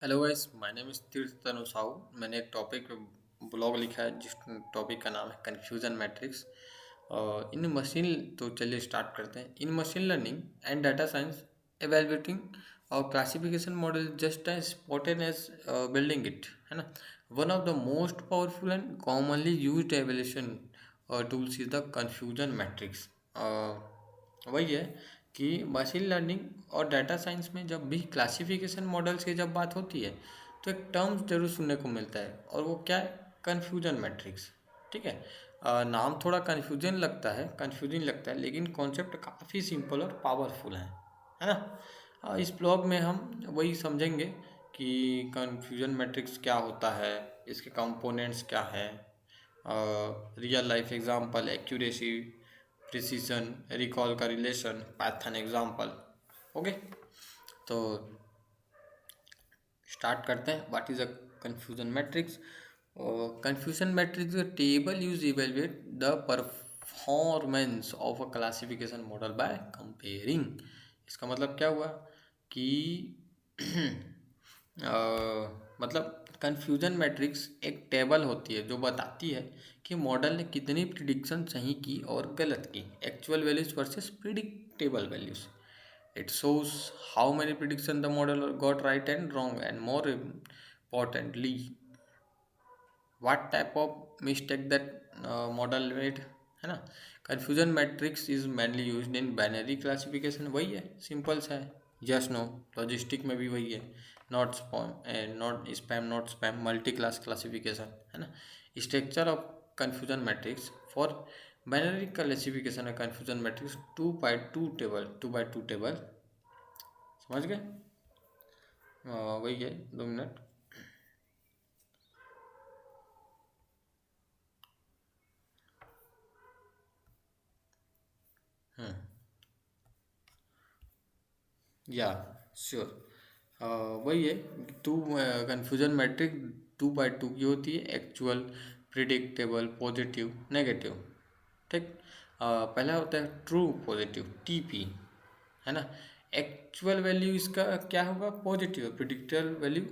Hello guys, my name is तीर्थ तनु साहू। मैंने एक टॉपिक ब्लॉग लिखा है जिस टॉपिक का नाम है कन्फ्यूज़न मैट्रिक्स। इन मशीन तो चलिए स्टार्ट करते हैं। In machine learning and data science evaluating और classification model just as important as building it, है ना। One of the most powerful and commonly used evaluation tools is the confusion matrix. वही है कि मशीन लर्निंग और data science में जब भी क्लासिफिकेशन मॉडल्स की जब बात होती है तो एक टर्म्स जरूर सुनने को मिलता है, और वो क्या है? Confusion matrix. ठीक है। नाम थोड़ा कन्फ्यूजिंग लगता है, लेकिन कॉन्सेप्ट काफ़ी सिंपल और पावरफुल है ना। इस ब्लॉग में हम वही समझेंगे कि कन्फ्यूजन मैट्रिक्स क्या होता है, इसके कंपोनेंट्स क्या है, real life example, accuracy, precision, recall का रिलेशन, पाइथन एग्जांपल। ओके, तो स्टार्ट करते हैं। What is a confusion matrix? Confusion matrix a table use evaluate the performance of a classification model by comparing. इसका मतलब क्या हुआ कि मतलब कंफ्यूजन मैट्रिक्स एक टेबल होती है जो बताती है कि मॉडल ने कितनी प्रिडिक्शन सही की और गलत की, actual values versus predictable values. It shows how many prediction the model got right and wrong, and more importantly, what type of mistake that model made, है ना। confusion matrix is mainly used in binary classification। वही है, simple सा है, yes no. Logistic में भी वही है, not spam, not spam, multi class classification, है ना। Structure of confusion matrix for binary classification of confusion matrix 2 by 2 table समझ गए? वही है, 2 मिनट। हम्म, या श्योर। वही है, टू कन्फ्यूजन मैट्रिक 2 by 2 की होती है, एक्चुअल, प्रिडिक्टेबल, पॉजिटिव, नेगेटिव। ठीक। पहला होता है ट्रू पॉजिटिव, टीपी, है ना। एक्चुअल वैल्यू इसका क्या होगा? पॉजिटिव। Predicted value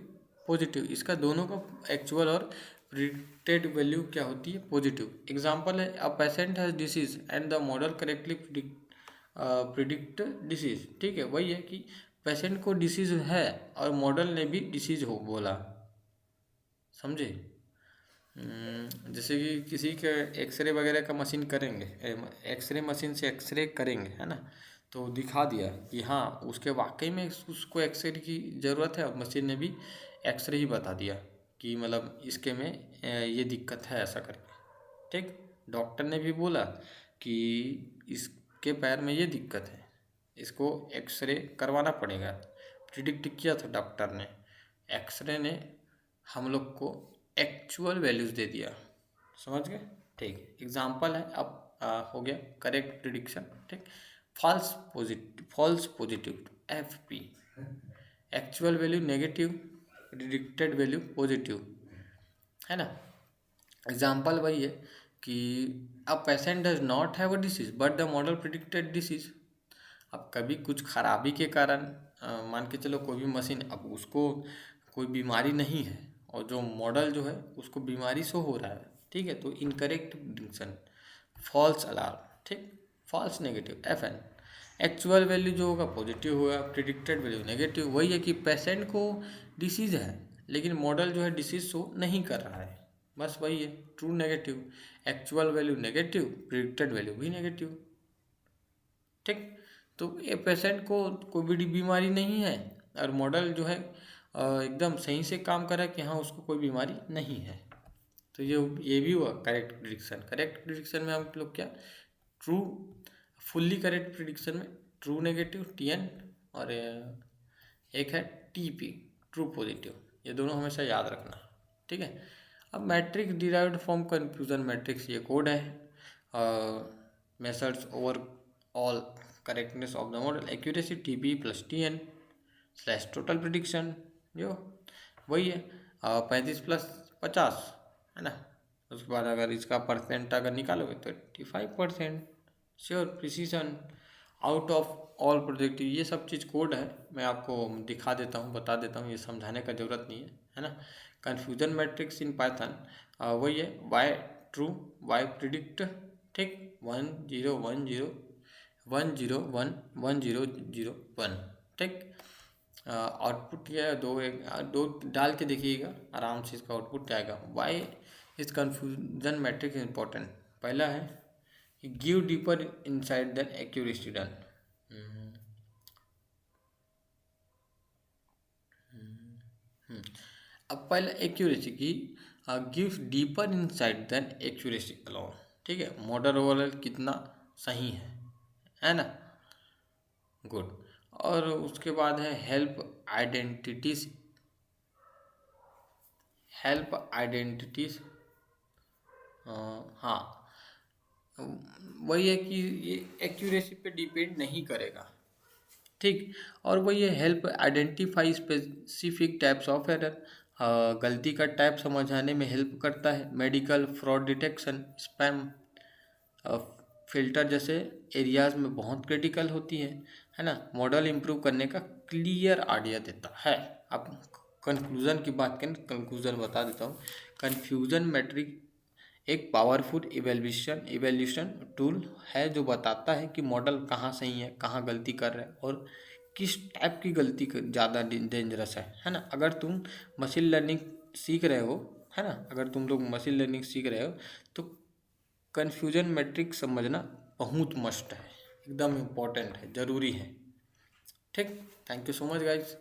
positive. इसका दोनों का एक्चुअल और प्रिडिक्टेड वैल्यू क्या होती है? पॉजिटिव। एग्जांपल है, a patient has disease and the model correctly predict disease. ठीक है, वही है कि पेशेंट को डिसीज है और मॉडल ने भी डिसीज हो बोला, समझे। जैसे कि किसी के एक्सरे वगैरह का मशीन करेंगे, एक्सरे मशीन से एक्सरे करेंगे, है ना। तो दिखा दिया कि हाँ उसके वाकई में उसको एक्सरे की ज़रूरत है, और मशीन ने भी एक्सरे ही बता दिया कि मतलब इसके में ये दिक्कत है, ऐसा करके। ठीक। डॉक्टर ने भी बोला कि इसके पैर में ये दिक्कत है, इसको एक्सरे करवाना पड़ेगा। प्रिडिक्ट किया था डॉक्टर ने, एक्सरे ने हम लोग को एक्चुअल वैल्यूज दे दिया, समझ गए। ठीक, एग्जाम्पल है अब। हो गया करेक्ट प्रिडिक्शन। ठीक। False positive, F P. Actual value negative, predicted value positive, है ना। एग्जाम्पल वही है कि a patient does not have a disease but the model predicted disease. अब कभी कुछ खराबी के कारण मान के चलो कोई भी मशीन, अब उसको कोई बीमारी नहीं है, और जो मॉडल जो है उसको बीमारी शो हो रहा है, ठीक है, तो इनकरेक्ट प्रिडिक्शन, फॉल्स अलार्म। ठीक। False negative, F N. Actual value जो होगा पॉजिटिव होगा, प्रिडिक्टेड वैल्यू नेगेटिव। वही है कि पेशेंट को डिसीज है लेकिन मॉडल जो है डिसीज शो नहीं कर रहा है, बस वही है, true negative. Actual value negative, predicted value भी नेगेटिव। ठीक। तो ये पेशेंट को कोई भी बीमारी नहीं है, और मॉडल जो है एकदम सही से काम कर रहा है कि हाँ उसको कोई बीमारी नहीं है। तो ये भी हुआ करेक्ट प्रिडिक्शन। करेक्ट प्रिडिक्शन में हम लोग क्या, ट्रू, फुल्ली करेक्ट प्रिडिक्शन में ट्रू नेगेटिव, टी एन, और एक है टी पी, ट्रू पॉजिटिव। ये दोनों हमेशा याद रखना, ठीक है। अब matrix derived from confusion matrix, ये कोड है। Methods overall correctness of the model, accuracy T B plus T N slash total prediction, जो वही है 35 + 50, है ना। उसके बाद अगर इसका परसेंट अगर निकालोगे तो 85%। Sure, precision out of all projective, ये सब चीज़ कोड है, मैं आपको दिखा देता हूँ, बता देता हूँ, ये समझाने का ज़रूरत नहीं है ना। कन्फ्यूजन मैट्रिक्स इन पाइथन वही है, वाई ट्रू, वाई प्रिडिक्ट, ठीक, 1 0 1 0 1 0 1 1 0 0 1, ठीक। आउटपुट यह दो, एक दो डाल के देखिएगा आराम से, इसका आउटपुट क्या आएगा। वाई इस कन्फ्यूजन मैट्रिक्स इंपॉर्टेंट, पहला है give deeper insight than accuracy done. अब पहले एक्यूरेसी की, give deeper insight than accuracy alone, ठीक है, मॉडल ओवरऑल कितना सही है ना, गुड। और उसके बाद है हेल्प आइडेंटिटीज, हाँ, वही है कि ये एक्यूरेसी पे डिपेंड नहीं करेगा, ठीक। और वही है help identify specific types of error, गलती का टाइप समझाने में हेल्प करता है। Medical fraud detection, spam filter जैसे एरियाज में बहुत क्रिटिकल होती है ना। मॉडल इम्प्रूव करने का क्लियर आइडिया देता है। अब कंक्लूजन की बात करें, कंक्लूजन बता देता हूँ। कन्फ्यूजन मैट्रिक एक पावरफुल इवेल्यूशन टूल है जो बताता है कि मॉडल कहाँ सही है, कहाँ गलती कर रहा है, और किस टाइप की गलती ज़्यादा डेंजरस है ना। अगर तुम मशीन लर्निंग सीख रहे हो, है ना, अगर तुम लोग मशीन लर्निंग सीख रहे हो तो कन्फ्यूजन मैट्रिक्स समझना बहुत मस्ट है, एकदम इम्पोर्टेंट है, ज़रूरी है, ठीक। Thank you so much guys.